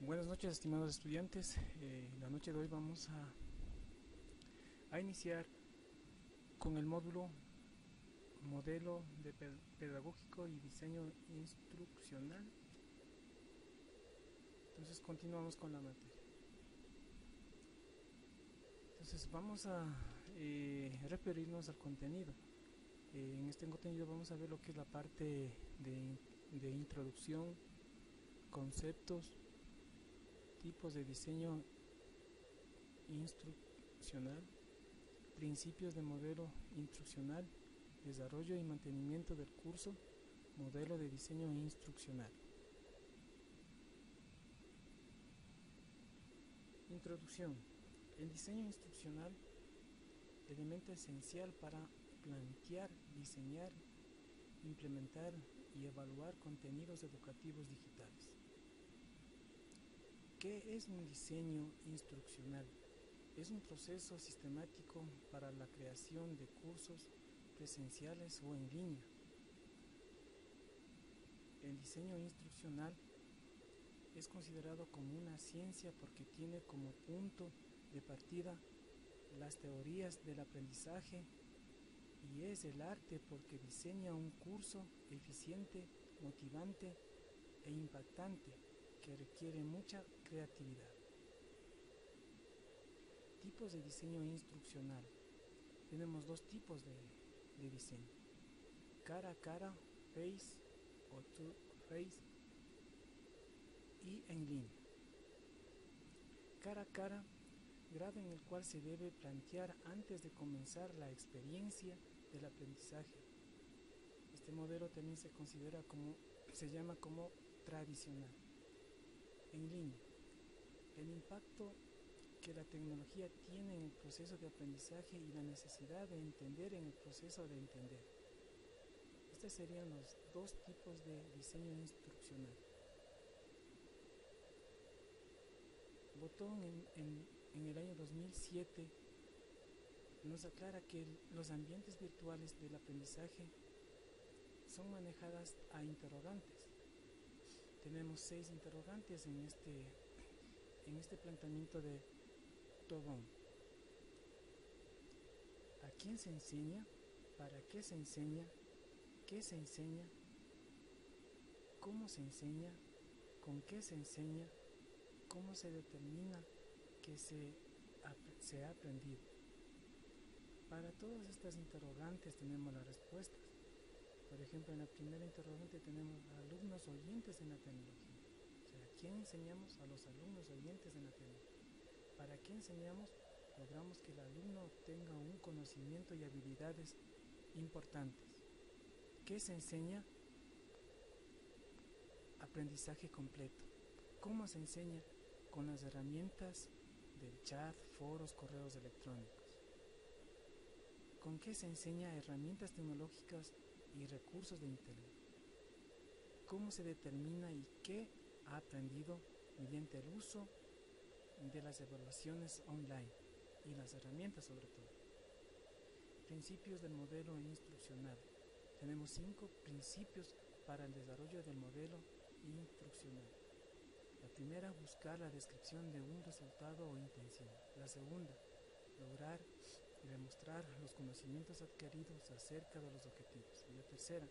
Buenas noches, estimados estudiantes. La noche de hoy vamos a iniciar con el módulo Modelo de Pedagógico y Diseño Instruccional. Entonces continuamos con la materia. Entonces vamos a referirnos al contenido. En este contenido vamos a ver lo que es la parte de introducción, conceptos, tipos de diseño instruccional, principios de modelo instruccional, desarrollo y mantenimiento del curso, modelo de diseño instruccional. Introducción. El diseño instruccional, elemento esencial para plantear, diseñar, implementar y evaluar contenidos educativos digitales. ¿Qué es un diseño instruccional? Es un proceso sistemático para la creación de cursos presenciales o en línea. El diseño instruccional es considerado como una ciencia porque tiene como punto de partida las teorías del aprendizaje y es el arte porque diseña un curso eficiente, motivante e impactante que requiere mucha creatividad. Tipos de diseño instruccional. Tenemos dos tipos de diseño: cara a cara, face o to face, y en línea. Cara a cara, grado en el cual se debe plantear antes de comenzar la experiencia del aprendizaje. Este modelo también se llama como tradicional. En línea, el impacto que la tecnología tiene en el proceso de aprendizaje y la necesidad de entender en el proceso de entender. Estos serían los dos tipos de diseño instruccional. Botón en el año 2007 nos aclara que los ambientes virtuales del aprendizaje son manejadas a interrogantes. Tenemos 6 interrogantes en este planteamiento de Tobón. ¿A quién se enseña? ¿Para qué se enseña? ¿Qué se enseña? ¿Cómo se enseña? ¿Con qué se enseña? ¿Cómo se determina que se ha aprendido? Para todas estas interrogantes tenemos las respuestas. Por ejemplo, en la primera interrogante tenemos alumnos oyentes en la tecnología. O sea, ¿a quién enseñamos? A los alumnos oyentes en la tecnología. ¿Para qué enseñamos? Logramos que el alumno tenga un conocimiento y habilidades importantes. ¿Qué se enseña? Aprendizaje completo. ¿Cómo se enseña? Con las herramientas del chat, foros, correos electrónicos. ¿Con qué se enseña? Herramientas tecnológicas y recursos de Internet. ¿Cómo se determina y qué ha aprendido? Mediante el uso de las evaluaciones online y las herramientas sobre todo. Principios del modelo instruccional. Tenemos 5 principios para el desarrollo del modelo instruccional. La primera, buscar la descripción de un resultado o intención. La segunda, lograr y demostrar los conocimientos adquiridos acerca de los objetivos. Y la tercera,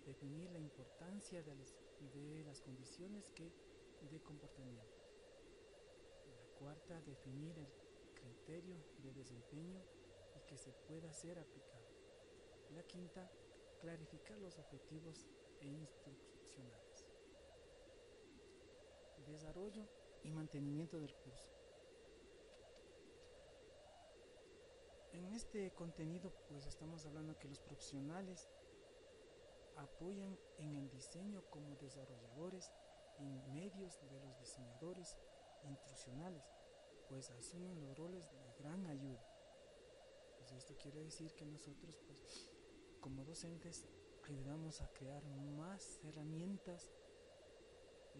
definir la importancia de las condiciones de comportamiento. La cuarta, definir el criterio de desempeño y que se pueda ser aplicado. La quinta, clarificar los objetivos instruccionales. Desarrollo y mantenimiento del curso. En este contenido pues estamos hablando que los profesionales apoyan en el diseño como desarrolladores en medios de los diseñadores instruccionales, pues asumen los roles de gran ayuda. Pues esto quiere decir que nosotros pues como docentes ayudamos a crear más herramientas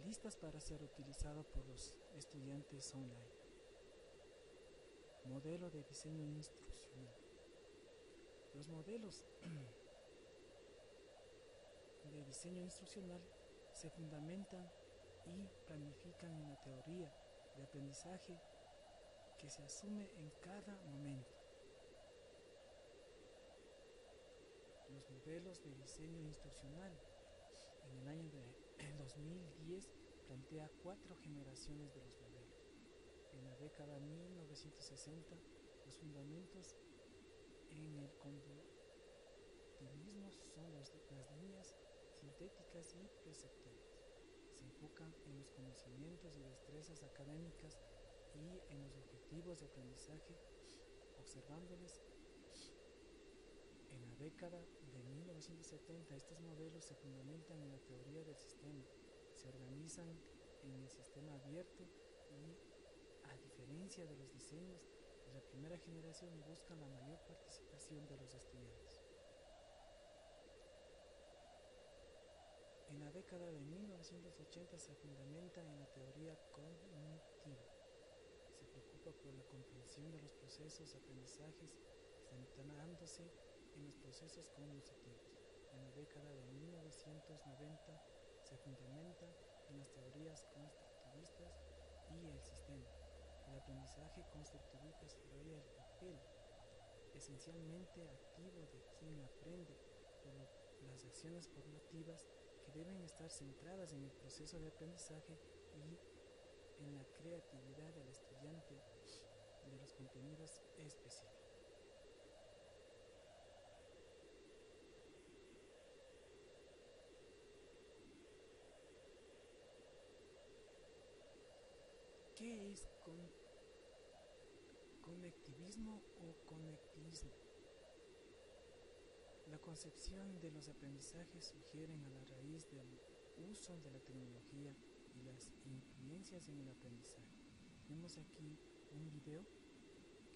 listas para ser utilizadas por los estudiantes online. Modelo de diseño instruccional. Los modelos de diseño instruccional se fundamentan y planifican una teoría de aprendizaje que se asume en cada momento. Los modelos de diseño instruccional en el año de 2010 plantea 4 generaciones de los modelos. En la década 1960, los fundamentos en el conductivismo son las líneas sintéticas y perceptivas. Se enfocan en los conocimientos y destrezas académicas y en los objetivos de aprendizaje, observándoles. En la década de 1970, estos modelos se fundamentan en la teoría del sistema, se organizan en el sistema abierto y, a diferencia de los diseños de la primera generación, buscan la mayor participación de los estudiantes. En la década de 1980 se fundamenta en la teoría cognitiva. Se preocupa por la comprensión de los procesos de aprendizajes, centrándose en los procesos cognitivos. En la década de 1990 se fundamenta en las teorías constructivistas y el sistema. El aprendizaje constructivista subraya el papel esencialmente activo de quien aprende, por las acciones formativas que deben estar centradas en el proceso de aprendizaje y en la creatividad del estudiante de los contenidos específicos. ¿Qué es conectivismo o conectivismo? La concepción de los aprendizajes sugieren a la raíz del uso de la tecnología y las influencias en el aprendizaje. Tenemos aquí un video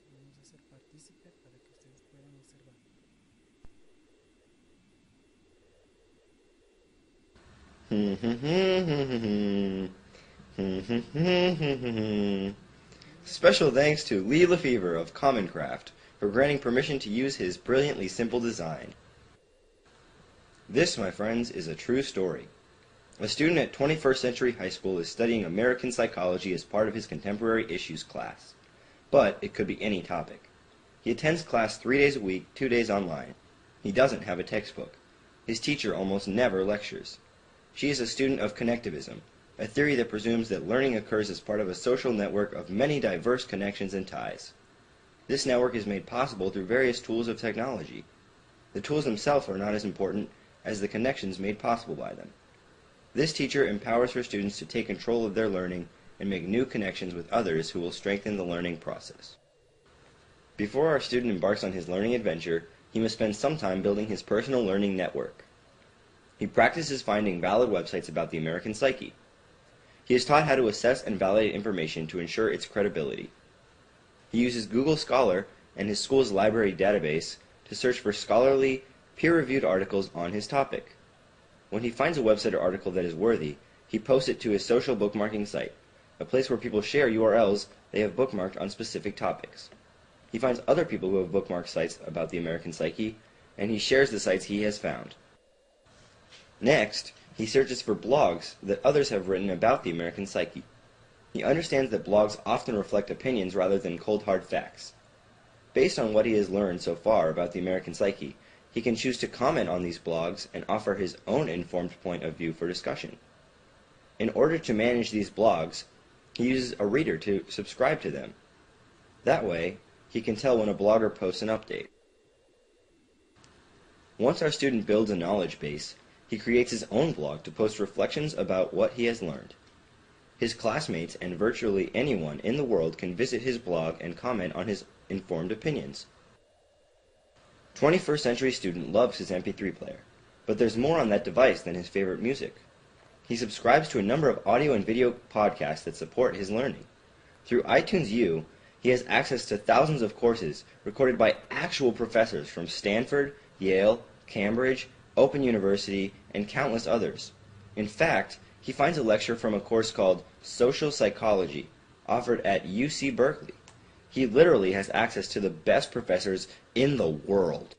que vamos a hacer partícipe para que ustedes puedan observar. Special thanks to Lee Lefevre of Commoncraft for granting permission to use his brilliantly simple design. This, my friends, is a true story. A student at 21st Century High School is studying American psychology as part of his contemporary issues class. But it could be any topic. He attends class 3 days a week, 2 days online. He doesn't have a textbook. His teacher almost never lectures. She is a student of connectivism, a theory that presumes that learning occurs as part of a social network of many diverse connections and ties. This network is made possible through various tools of technology. The tools themselves are not as important as the connections made possible by them. This teacher empowers her students to take control of their learning and make new connections with others who will strengthen the learning process. Before our student embarks on his learning adventure, he must spend some time building his personal learning network. He practices finding valid websites about the American psyche. He is taught how to assess and validate information to ensure its credibility. He uses Google Scholar and his school's library database to search for scholarly, peer-reviewed articles on his topic. When he finds a website or article that is worthy, he posts it to his social bookmarking site, a place where people share URLs they have bookmarked on specific topics. He finds other people who have bookmarked sites about the American psyche, and he shares the sites he has found. Next, he searches for blogs that others have written about the American psyche. He understands that blogs often reflect opinions rather than cold hard facts. Based on what he has learned so far about the American psyche, he can choose to comment on these blogs and offer his own informed point of view for discussion. In order to manage these blogs, he uses a reader to subscribe to them. That way, he can tell when a blogger posts an update. Once our student builds a knowledge base, he creates his own blog to post reflections about what he has learned. His classmates and virtually anyone in the world can visit his blog and comment on his informed opinions. 21st Century student loves his MP3 player, but there's more on that device than his favorite music. He subscribes to a number of audio and video podcasts that support his learning. Through iTunes U, he has access to thousands of courses recorded by actual professors from Stanford, Yale, Cambridge, Open University, and countless others. In fact, he finds a lecture from a course called Social Psychology, offered at UC Berkeley. He literally has access to the best professors in the world.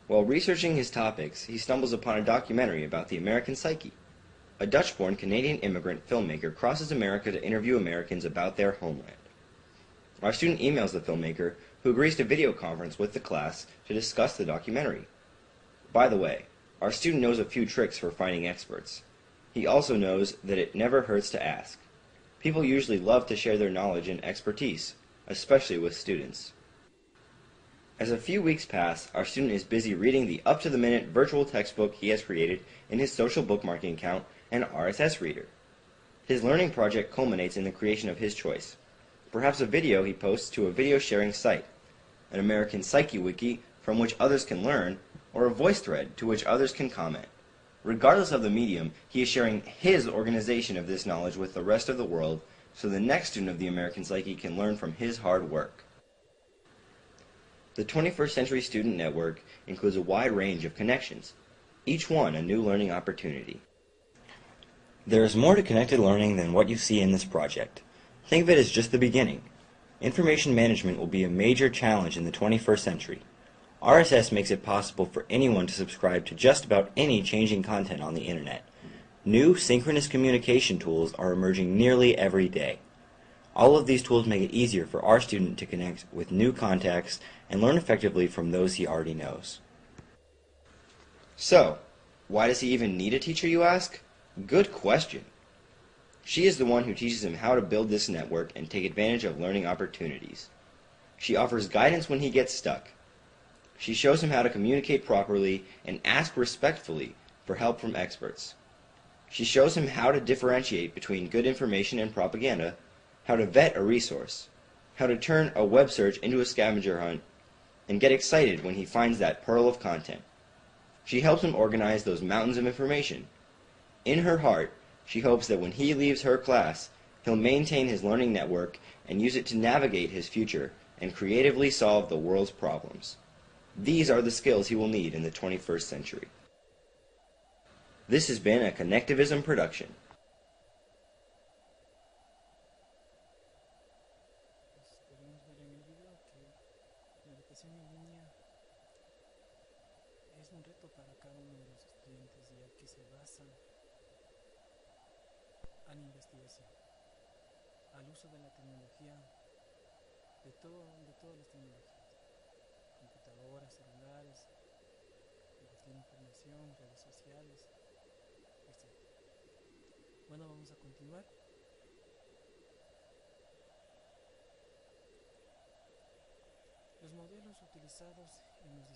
While researching his topics, he stumbles upon a documentary about the American psyche. A Dutch-born Canadian immigrant filmmaker crosses America to interview Americans about their homeland. Our student emails the filmmaker, who agrees to video conference with the class to discuss the documentary. By the way, our student knows a few tricks for finding experts. He also knows that it never hurts to ask. People usually love to share their knowledge and expertise, especially with students. As a few weeks pass, our student is busy reading the up-to-the-minute virtual textbook he has created in his social bookmarking account and RSS reader. His learning project culminates in the creation of his choice. Perhaps a video he posts to a video sharing site, an American Psyche wiki from which others can learn, or a voice thread to which others can comment. Regardless of the medium, he is sharing his organization of this knowledge with the rest of the world so the next student of the American Psyche can learn from his hard work. The 21st Century Student Network includes a wide range of connections, each one a new learning opportunity. There is more to connected learning than what you see in this project. Think of it as just the beginning. Information management will be a major challenge in the 21st century. RSS makes it possible for anyone to subscribe to just about any changing content on the internet. New synchronous communication tools are emerging nearly every day. All of these tools make it easier for our student to connect with new contacts and learn effectively from those he already knows. So, why does he even need a teacher, you ask? Good question. She is the one who teaches him how to build this network and take advantage of learning opportunities. She offers guidance when he gets stuck. She shows him how to communicate properly and ask respectfully for help from experts. She shows him how to differentiate between good information and propaganda, how to vet a resource, how to turn a web search into a scavenger hunt, and get excited when he finds that pearl of content. She helps him organize those mountains of information. In her heart, she hopes that when he leaves her class, he'll maintain his learning network and use it to navigate his future and creatively solve the world's problems. These are the skills he will need in the 21st century. This has been a Connectivism production. Podemos ver en el video que la educación en línea es un reto para cada uno de los estudiantes, ya que se basa en investigación, al uso de la tecnología, de todas las tecnologías, computadoras, celulares, compartir información, redes sociales, etc. Bueno, vamos a continuar. Los modelos utilizados en los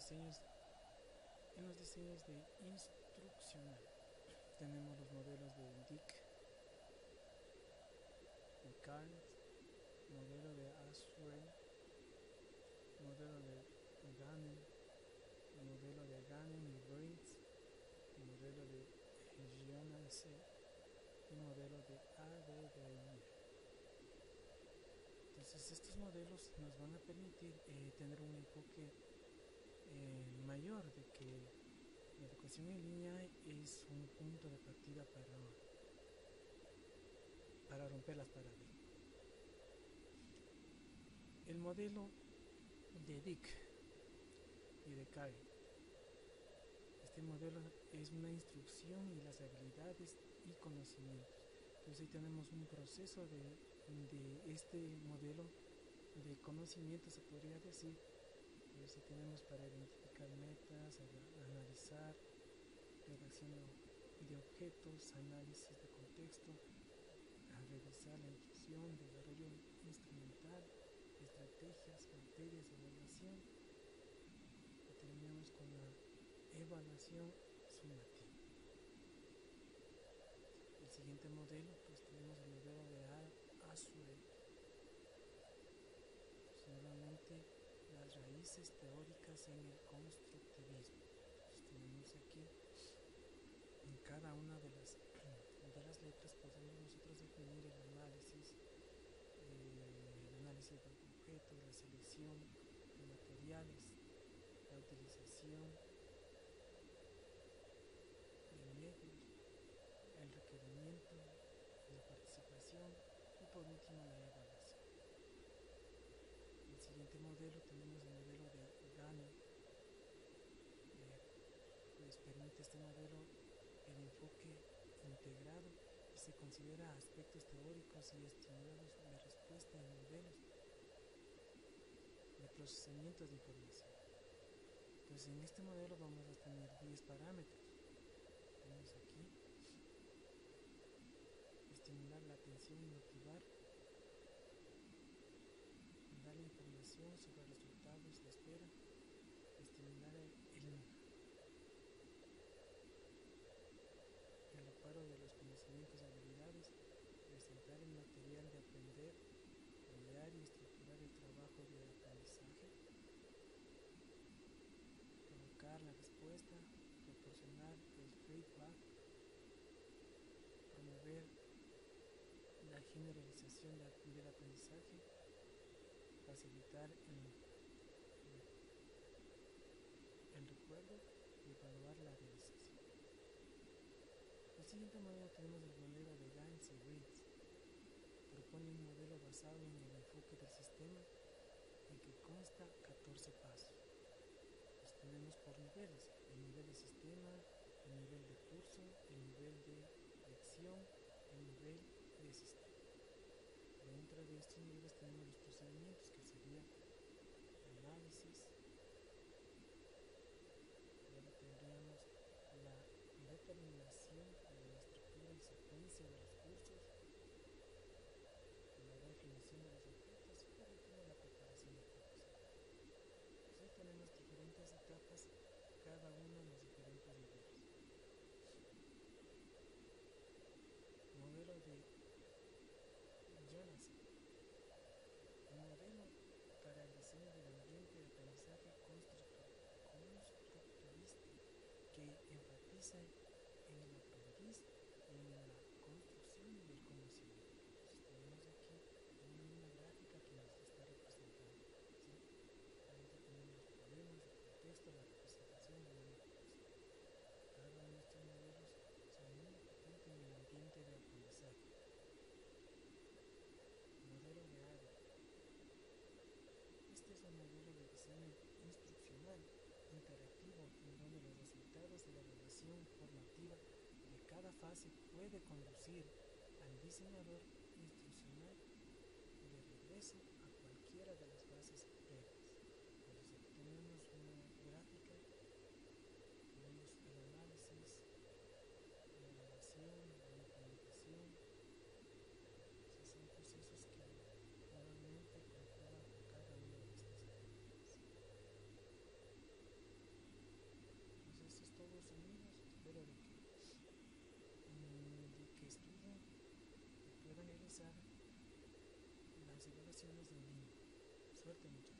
diseños de instruccional. Tenemos los modelos de DIC, de CARET, modelo de Aswell, modelo de Gannon, modelo de Gannon y Briggs, modelo de Jonas y modelo de ADDI. Entonces estos modelos nos van a permitir tener un enfoque mayor de que la educación en línea es un punto de partida para romper las paradigmas. El modelo de DIC y de CARE. Este modelo es una instrucción y las habilidades y conocimientos. Entonces ahí tenemos un proceso de este modelo de conocimiento, se podría decir. Si tenemos para identificar metas, analizar, redacción de objetos, análisis de contexto, revisar la instrucción, desarrollo instrumental, estrategias, materias de evaluación, y terminamos con la evaluación sumativa. El siguiente modelo, pues tenemos el modelo de Aswell. Nuevamente las raíces teóricas en el constructivismo. Entonces tenemos aquí en cada una de las letras podemos nosotros definir el análisis de objetos, la selección de materiales, la utilización de medios, el requerimiento, la participación y por último la evaluación. El siguiente modelo tenemos el modelo de Gannon. Pues permite este modelo el enfoque integral se considera aspectos teóricos y estímulos de respuesta en modelos de procesamiento de información. Entonces en este modelo vamos a tener 10 parámetros. Tenemos aquí estimular la atención y motivar, dar información sobre resultados de espera, estimular el amparo de los conocimientos y habilidades, presentar el material de aprender, idear y estructurar el trabajo de aprendizaje, provocar la respuesta, proporcionar el feedback, promover la generalización del aprendizaje, facilitar el recuerdo y evaluar la realización. El siguiente modelo tenemos el modelo de Gaines y Reeds. Propone un modelo basado en el enfoque del sistema en que consta 14 pasos. Los tenemos por niveles: el nivel de sistema, el nivel de curso, el nivel de lección, el nivel de sistema. Dentro de estos niveles tenemos los procedimientos, que sería análisis. Luego tendríamos la determinación de la estructura y secuencia de los cursos, la definición de los objetos y por último la preparación de cursos. Entonces ahí tenemos diferentes etapas, cada uno en los diferentes niveles. Modelo de Jonathan. Un modelo para el diseño del ambiente de aprendizaje constructivista que enfatiza en el aprendiz y en la construcción del conocimiento. Entonces tenemos aquí una gráfica que nos está representando, ¿sí? Ahí tenemos los problemas, el contexto, la representación y la ejecución. Cada uno de estos modelos son muy importantes en el ambiente de aprendizaje. Modelo de área. Este es un modelo de diseño instruccional interactivo en donde los resultados de la evaluación formativa de cada fase puede conducir al diseñador instruccional de regreso a cualquiera de las fases previas. Entonces aquí tenemos una gráfica, tenemos el análisis, la evaluación, la implementación. Entonces son procesos que normalmente conjugan cada una de estas etapas. Entonces esto es todo, amigos. Espero de que estudien y puedan realizar las evaluaciones en línea. Suerte, muchachos.